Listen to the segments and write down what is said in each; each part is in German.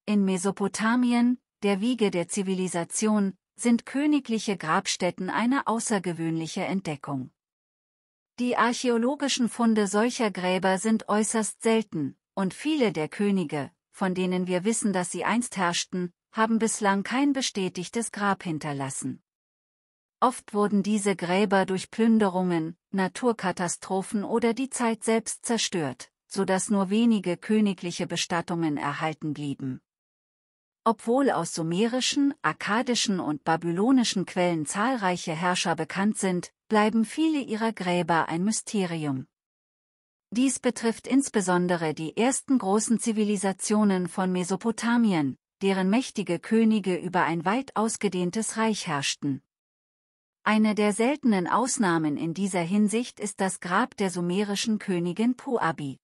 In Mesopotamien, der Wiege der Zivilisation, sind königliche Grabstätten eine außergewöhnliche Entdeckung. Die archäologischen Funde solcher Gräber sind äußerst selten, und viele der Könige, von denen wir wissen, dass sie einst herrschten, haben bislang kein bestätigtes Grab hinterlassen. Oft wurden diese Gräber durch Plünderungen, Naturkatastrophen oder die Zeit selbst zerstört, sodass nur wenige königliche Bestattungen erhalten blieben. Obwohl aus sumerischen, akkadischen und babylonischen Quellen zahlreiche Herrscher bekannt sind, bleiben viele ihrer Gräber ein Mysterium. Dies betrifft insbesondere die ersten großen Zivilisationen von Mesopotamien, deren mächtige Könige über ein weit ausgedehntes Reich herrschten. Eine der seltenen Ausnahmen in dieser Hinsicht ist das Grab der sumerischen Königin Puabi.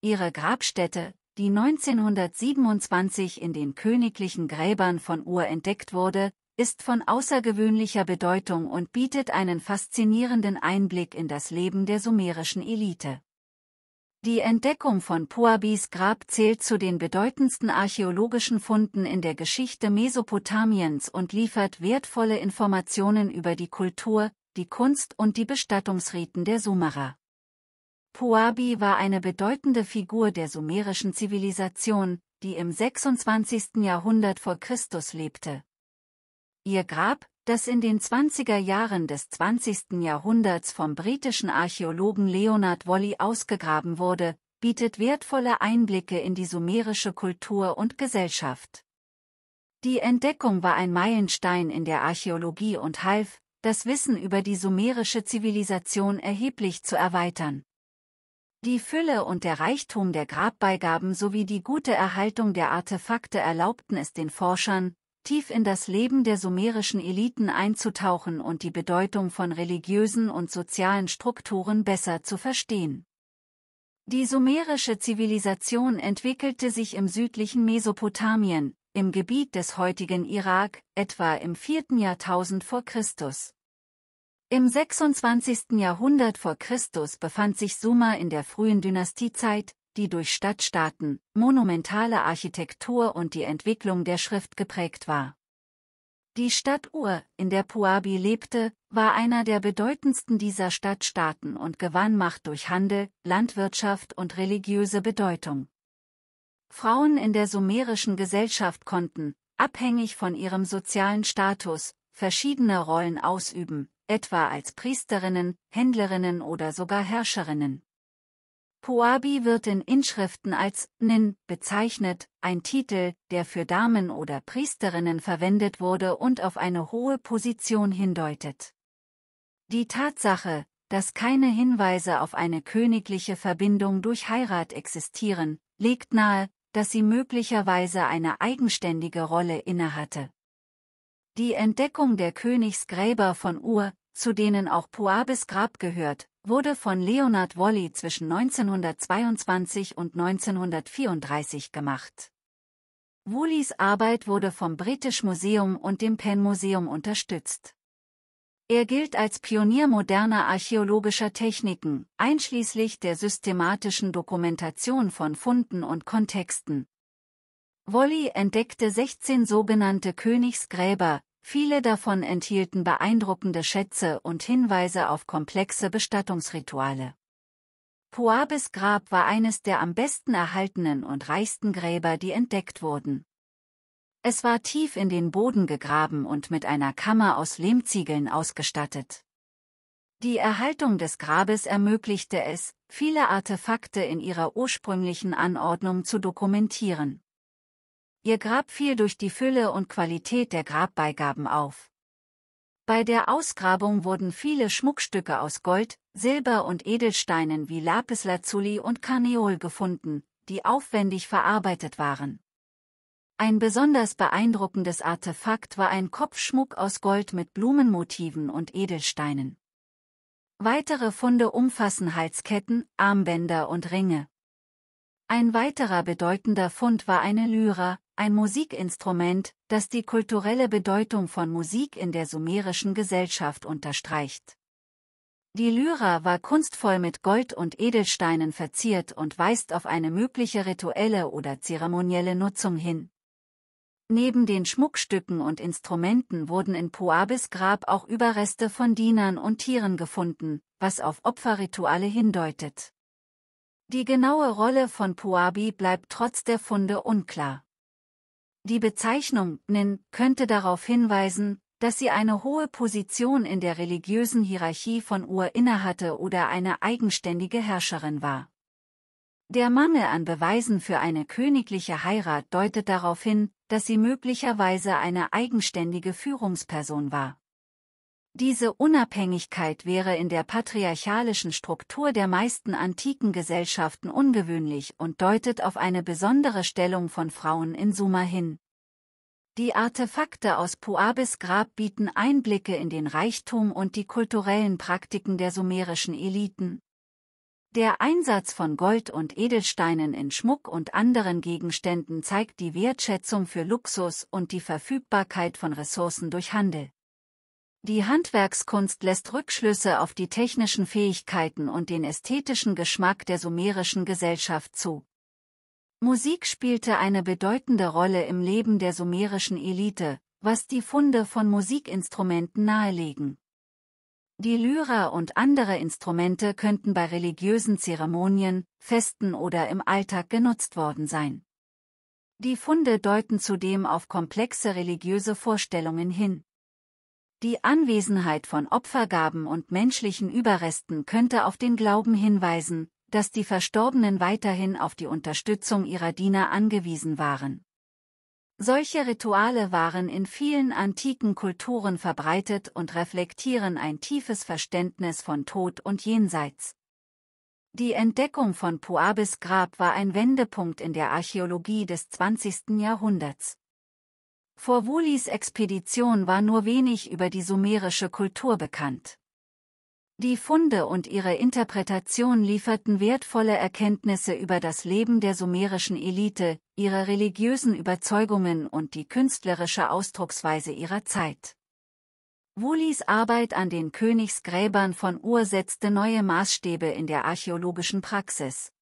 Ihre Grabstätte, die 1927 in den königlichen Gräbern von Ur entdeckt wurde, ist von außergewöhnlicher Bedeutung und bietet einen faszinierenden Einblick in das Leben der sumerischen Elite. Die Entdeckung von Puabis Grab zählt zu den bedeutendsten archäologischen Funden in der Geschichte Mesopotamiens und liefert wertvolle Informationen über die Kultur, die Kunst und die Bestattungsriten der Sumerer. Puabi war eine bedeutende Figur der sumerischen Zivilisation, die im 26. Jahrhundert vor Christus lebte. Ihr Grab, das in den 20er Jahren des 20. Jahrhunderts vom britischen Archäologen Leonard Woolley ausgegraben wurde, bietet wertvolle Einblicke in die sumerische Kultur und Gesellschaft. Die Entdeckung war ein Meilenstein in der Archäologie und half, das Wissen über die sumerische Zivilisation erheblich zu erweitern. Die Fülle und der Reichtum der Grabbeigaben sowie die gute Erhaltung der Artefakte erlaubten es den Forschern, tief in das Leben der sumerischen Eliten einzutauchen und die Bedeutung von religiösen und sozialen Strukturen besser zu verstehen. Die sumerische Zivilisation entwickelte sich im südlichen Mesopotamien, im Gebiet des heutigen Irak, etwa im 4. Jahrtausend vor Christus. Im 26. Jahrhundert vor Christus befand sich Sumer in der frühen Dynastiezeit, die durch Stadtstaaten, monumentale Architektur und die Entwicklung der Schrift geprägt war. Die Stadt Ur, in der Puabi lebte, war einer der bedeutendsten dieser Stadtstaaten und gewann Macht durch Handel, Landwirtschaft und religiöse Bedeutung. Frauen in der sumerischen Gesellschaft konnten, abhängig von ihrem sozialen Status, verschiedene Rollen ausüben, etwa als Priesterinnen, Händlerinnen oder sogar Herrscherinnen. Puabi wird in Inschriften als Nin bezeichnet, ein Titel, der für Damen oder Priesterinnen verwendet wurde und auf eine hohe Position hindeutet. Die Tatsache, dass keine Hinweise auf eine königliche Verbindung durch Heirat existieren, legt nahe, dass sie möglicherweise eine eigenständige Rolle innehatte. Die Entdeckung der Königsgräber von Ur, zu denen auch Puabis Grab gehört, wurde von Leonard Woolley zwischen 1922 und 1934 gemacht. Woolleys Arbeit wurde vom British Museum und dem Penn Museum unterstützt. Er gilt als Pionier moderner archäologischer Techniken, einschließlich der systematischen Dokumentation von Funden und Kontexten. Woolley entdeckte 16 sogenannte Königsgräber, viele davon enthielten beeindruckende Schätze und Hinweise auf komplexe Bestattungsrituale. Puabis Grab war eines der am besten erhaltenen und reichsten Gräber, die entdeckt wurden. Es war tief in den Boden gegraben und mit einer Kammer aus Lehmziegeln ausgestattet. Die Erhaltung des Grabes ermöglichte es, viele Artefakte in ihrer ursprünglichen Anordnung zu dokumentieren. Ihr Grab fiel durch die Fülle und Qualität der Grabbeigaben auf. Bei der Ausgrabung wurden viele Schmuckstücke aus Gold, Silber und Edelsteinen wie Lapislazuli und Karneol gefunden, die aufwendig verarbeitet waren. Ein besonders beeindruckendes Artefakt war ein Kopfschmuck aus Gold mit Blumenmotiven und Edelsteinen. Weitere Funde umfassen Halsketten, Armbänder und Ringe. Ein weiterer bedeutender Fund war eine Lyra, ein Musikinstrument, das die kulturelle Bedeutung von Musik in der sumerischen Gesellschaft unterstreicht. Die Lyra war kunstvoll mit Gold und Edelsteinen verziert und weist auf eine mögliche rituelle oder zeremonielle Nutzung hin. Neben den Schmuckstücken und Instrumenten wurden in Puabis Grab auch Überreste von Dienern und Tieren gefunden, was auf Opferrituale hindeutet. Die genaue Rolle von Puabi bleibt trotz der Funde unklar. Die Bezeichnung Nin könnte darauf hinweisen, dass sie eine hohe Position in der religiösen Hierarchie von Ur innehatte oder eine eigenständige Herrscherin war. Der Mangel an Beweisen für eine königliche Heirat deutet darauf hin, dass sie möglicherweise eine eigenständige Führungsperson war. Diese Unabhängigkeit wäre in der patriarchalischen Struktur der meisten antiken Gesellschaften ungewöhnlich und deutet auf eine besondere Stellung von Frauen in Sumer hin. Die Artefakte aus Puabis Grab bieten Einblicke in den Reichtum und die kulturellen Praktiken der sumerischen Eliten. Der Einsatz von Gold und Edelsteinen in Schmuck und anderen Gegenständen zeigt die Wertschätzung für Luxus und die Verfügbarkeit von Ressourcen durch Handel. Die Handwerkskunst lässt Rückschlüsse auf die technischen Fähigkeiten und den ästhetischen Geschmack der sumerischen Gesellschaft zu. Musik spielte eine bedeutende Rolle im Leben der sumerischen Elite, was die Funde von Musikinstrumenten nahelegen. Die Lyra und andere Instrumente könnten bei religiösen Zeremonien, Festen oder im Alltag genutzt worden sein. Die Funde deuten zudem auf komplexe religiöse Vorstellungen hin. Die Anwesenheit von Opfergaben und menschlichen Überresten könnte auf den Glauben hinweisen, dass die Verstorbenen weiterhin auf die Unterstützung ihrer Diener angewiesen waren. Solche Rituale waren in vielen antiken Kulturen verbreitet und reflektieren ein tiefes Verständnis von Tod und Jenseits. Die Entdeckung von Puabis Grab war ein Wendepunkt in der Archäologie des 20. Jahrhunderts. Vor Wulis Expedition war nur wenig über die sumerische Kultur bekannt. Die Funde und ihre Interpretation lieferten wertvolle Erkenntnisse über das Leben der sumerischen Elite, ihre religiösen Überzeugungen und die künstlerische Ausdrucksweise ihrer Zeit. Wulis Arbeit an den Königsgräbern von Ur setzte neue Maßstäbe in der archäologischen Praxis.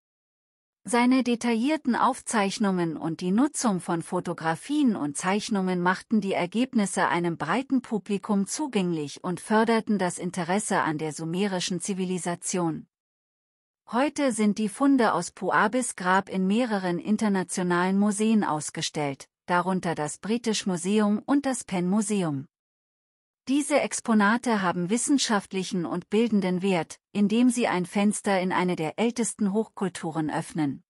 Seine detaillierten Aufzeichnungen und die Nutzung von Fotografien und Zeichnungen machten die Ergebnisse einem breiten Publikum zugänglich und förderten das Interesse an der sumerischen Zivilisation. Heute sind die Funde aus Puabis Grab in mehreren internationalen Museen ausgestellt, darunter das British Museum und das Penn Museum. Diese Exponate haben wissenschaftlichen und bildenden Wert, indem sie ein Fenster in eine der ältesten Hochkulturen öffnen.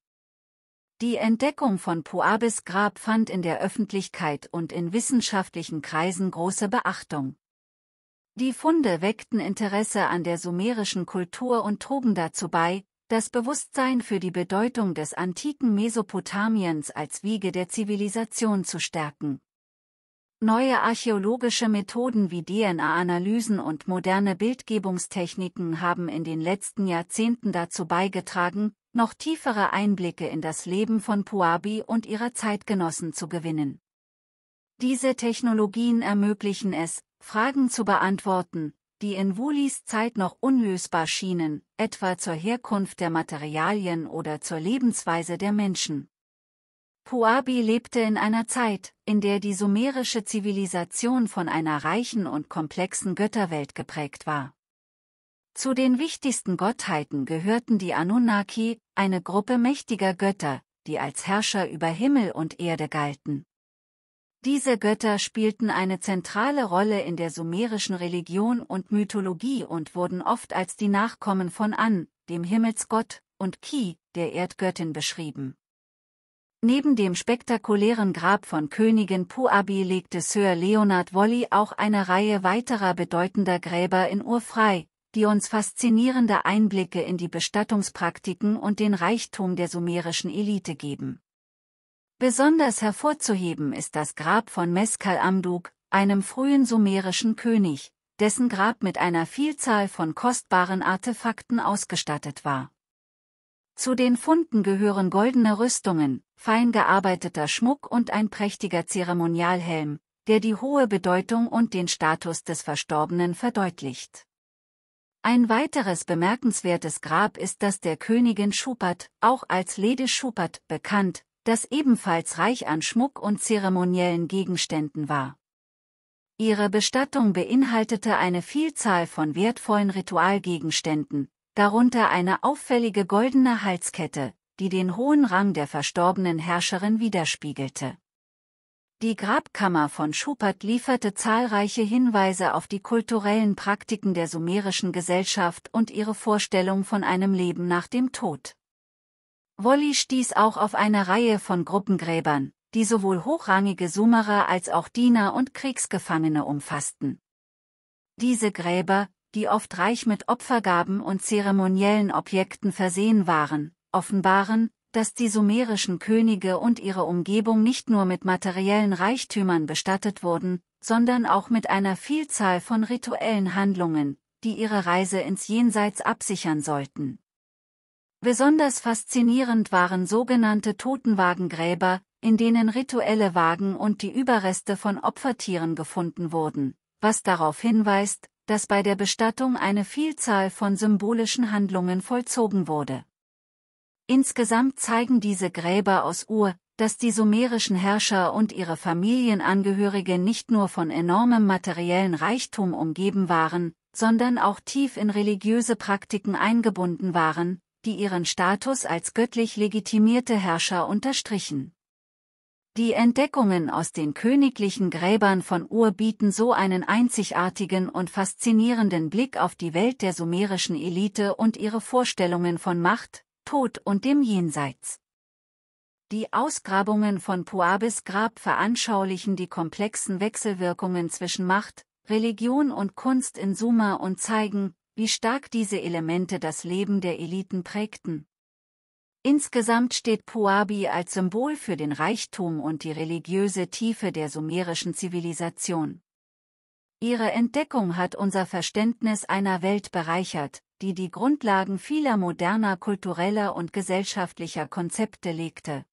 Die Entdeckung von Puabis Grab fand in der Öffentlichkeit und in wissenschaftlichen Kreisen große Beachtung. Die Funde weckten Interesse an der sumerischen Kultur und trugen dazu bei, das Bewusstsein für die Bedeutung des antiken Mesopotamiens als Wiege der Zivilisation zu stärken. Neue archäologische Methoden wie DNA-Analysen und moderne Bildgebungstechniken haben in den letzten Jahrzehnten dazu beigetragen, noch tiefere Einblicke in das Leben von Puabi und ihrer Zeitgenossen zu gewinnen. Diese Technologien ermöglichen es, Fragen zu beantworten, die in Wulis Zeit noch unlösbar schienen, etwa zur Herkunft der Materialien oder zur Lebensweise der Menschen. Puabi lebte in einer Zeit, in der die sumerische Zivilisation von einer reichen und komplexen Götterwelt geprägt war. Zu den wichtigsten Gottheiten gehörten die Anunnaki, eine Gruppe mächtiger Götter, die als Herrscher über Himmel und Erde galten. Diese Götter spielten eine zentrale Rolle in der sumerischen Religion und Mythologie und wurden oft als die Nachkommen von An, dem Himmelsgott, und Ki, der Erdgöttin beschrieben. Neben dem spektakulären Grab von Königin Puabi legte Sir Leonard Woolley auch eine Reihe weiterer bedeutender Gräber in Ur frei, die uns faszinierende Einblicke in die Bestattungspraktiken und den Reichtum der sumerischen Elite geben. Besonders hervorzuheben ist das Grab von Meskel-Amduk, einem frühen sumerischen König, dessen Grab mit einer Vielzahl von kostbaren Artefakten ausgestattet war. Zu den Funden gehören goldene Rüstungen, fein gearbeiteter Schmuck und ein prächtiger Zeremonialhelm, der die hohe Bedeutung und den Status des Verstorbenen verdeutlicht. Ein weiteres bemerkenswertes Grab ist das der Königin Shupad, auch als Lady Shupad bekannt, das ebenfalls reich an Schmuck und zeremoniellen Gegenständen war. Ihre Bestattung beinhaltete eine Vielzahl von wertvollen Ritualgegenständen, darunter eine auffällige goldene Halskette, die den hohen Rang der verstorbenen Herrscherin widerspiegelte. Die Grabkammer von Shupad lieferte zahlreiche Hinweise auf die kulturellen Praktiken der sumerischen Gesellschaft und ihre Vorstellung von einem Leben nach dem Tod. Wolli stieß auch auf eine Reihe von Gruppengräbern, die sowohl hochrangige Sumerer als auch Diener und Kriegsgefangene umfassten. Diese Gräber, die oft reich mit Opfergaben und zeremoniellen Objekten versehen waren, offenbaren, dass die sumerischen Könige und ihre Umgebung nicht nur mit materiellen Reichtümern bestattet wurden, sondern auch mit einer Vielzahl von rituellen Handlungen, die ihre Reise ins Jenseits absichern sollten. Besonders faszinierend waren sogenannte Totenwagengräber, in denen rituelle Wagen und die Überreste von Opfertieren gefunden wurden, was darauf hinweist, dass bei der Bestattung eine Vielzahl von symbolischen Handlungen vollzogen wurde. Insgesamt zeigen diese Gräber aus dass die sumerischen Herrscher und ihre Familienangehörige nicht nur von enormem materiellen Reichtum umgeben waren, sondern auch tief in religiöse Praktiken eingebunden waren, die ihren Status als göttlich legitimierte Herrscher unterstrichen. Die Entdeckungen aus den königlichen Gräbern von bieten so einen einzigartigen und faszinierenden Blick auf die Welt der sumerischen Elite und ihre Vorstellungen von Macht, Tod und dem Jenseits. Die Ausgrabungen von Puabis Grab veranschaulichen die komplexen Wechselwirkungen zwischen Macht, Religion und Kunst in Sumer und zeigen, wie stark diese Elemente das Leben der Eliten prägten. Insgesamt steht Puabi als Symbol für den Reichtum und die religiöse Tiefe der sumerischen Zivilisation. Ihre Entdeckung hat unser Verständnis einer Welt bereichert, die die Grundlagen vieler moderner kultureller und gesellschaftlicher Konzepte legte.